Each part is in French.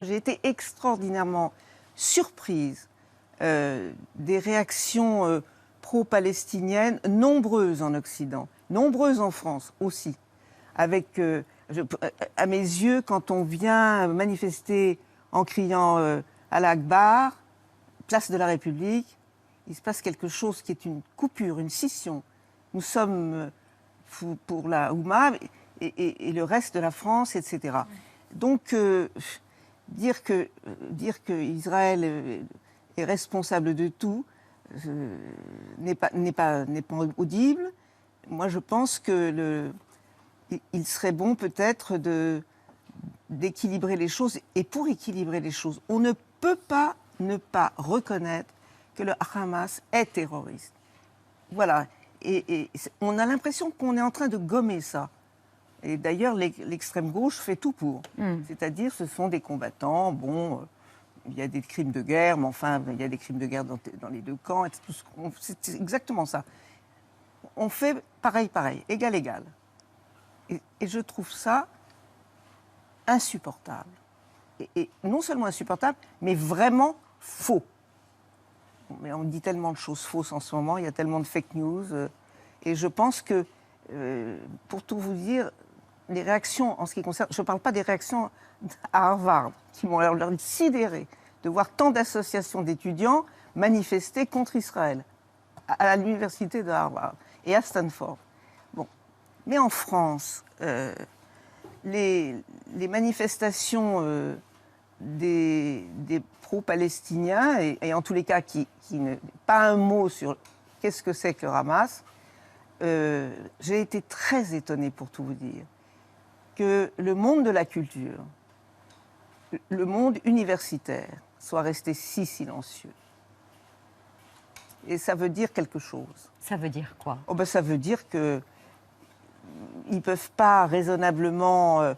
J'ai été extraordinairement surprise des réactions pro-palestiniennes, nombreuses en Occident, nombreuses en France aussi. Avec, à mes yeux, quand on vient manifester en criant Allah Akbar, place de la République, il se passe quelque chose qui est une coupure, une scission. Nous sommes pour la Oumma et le reste de la France, etc. Donc, dire que Israël est responsable de tout n'est pas audible. Moi, je pense que il serait bon peut-être d'équilibrer les choses. Et pour équilibrer les choses, on ne peut pas ne pas reconnaître que le Hamas est terroriste. Voilà. Et on a l'impression qu'on est en train de gommer ça. Et d'ailleurs, l'extrême gauche fait tout pour. C'est-à-dire, ce sont des combattants, bon, il y a des crimes de guerre, mais enfin, il y a des crimes de guerre dans les deux camps, c'est exactement ça. On fait pareil, égal. Et je trouve ça insupportable. Et non seulement insupportable, mais vraiment faux. Mais on dit tellement de choses fausses en ce moment, il y a tellement de fake news. Et je pense que, pour tout vous dire, les réactions en ce qui concerne... Je ne parle pas des réactions à Harvard, qui m'ont l'air sidéré de voir tant d'associations d'étudiants manifester contre Israël, à l'université de Harvard et à Stanford. Bon. Mais en France, les manifestations des pro-palestiniens, et en tous les cas qui ne... Pas un mot sur qu'est-ce que c'est que le Hamas, j'ai été très étonnée, pour tout vous dire, que le monde de la culture, le monde universitaire, soit resté si silencieux. Et ça veut dire quelque chose. Ça veut dire quoi? Oh ben, ça veut dire qu'ils ne peuvent pas raisonnablement,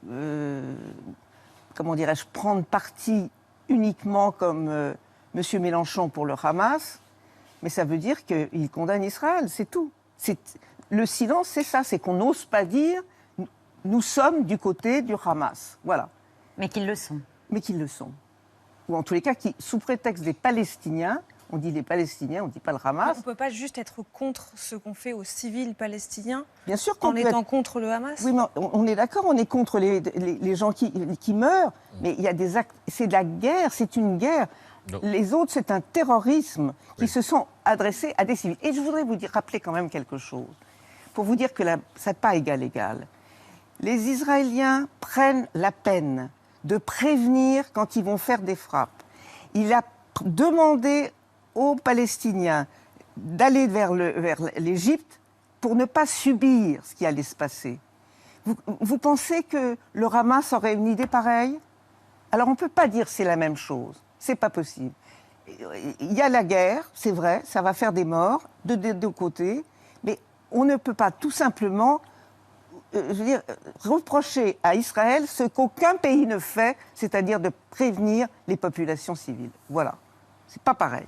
comment dirais-je, prendre parti uniquement comme M. Mélenchon pour le Hamas, mais ça veut dire qu'ils condamnent Israël, c'est tout. Le silence, c'est ça, c'est qu'on n'ose pas dire « nous sommes du côté du Hamas ». Voilà. Mais qu'ils le sont. Mais qu'ils le sont. Ou en tous les cas, sous prétexte des Palestiniens, on dit les Palestiniens, on ne dit pas le Hamas. On ne peut pas juste être contre ce qu'on fait aux civils palestiniens. Bien sûr en étant contre le Hamas. Oui, mais on est d'accord, on est contre les gens qui meurent, mais il y a des actes... C'est de la guerre, c'est une guerre. Non. Les autres, c'est un terrorisme qui se sont adressés à des civils. Et je voudrais vous rappeler quand même quelque chose, pour vous dire que ça n'est pas égal. Les Israéliens prennent la peine de prévenir quand ils vont faire des frappes. Il a demandé aux Palestiniens d'aller vers l'Égypte pour ne pas subir ce qui allait se passer. Vous pensez que le Hamas aurait une idée pareille? Alors on ne peut pas dire que c'est la même chose. C'est pas possible. Il y a la guerre, c'est vrai, ça va faire des morts de deux côtés, mais on ne peut pas tout simplement reprocher à Israël ce qu'aucun pays ne fait, c'est-à-dire de prévenir les populations civiles. Voilà. C'est pas pareil.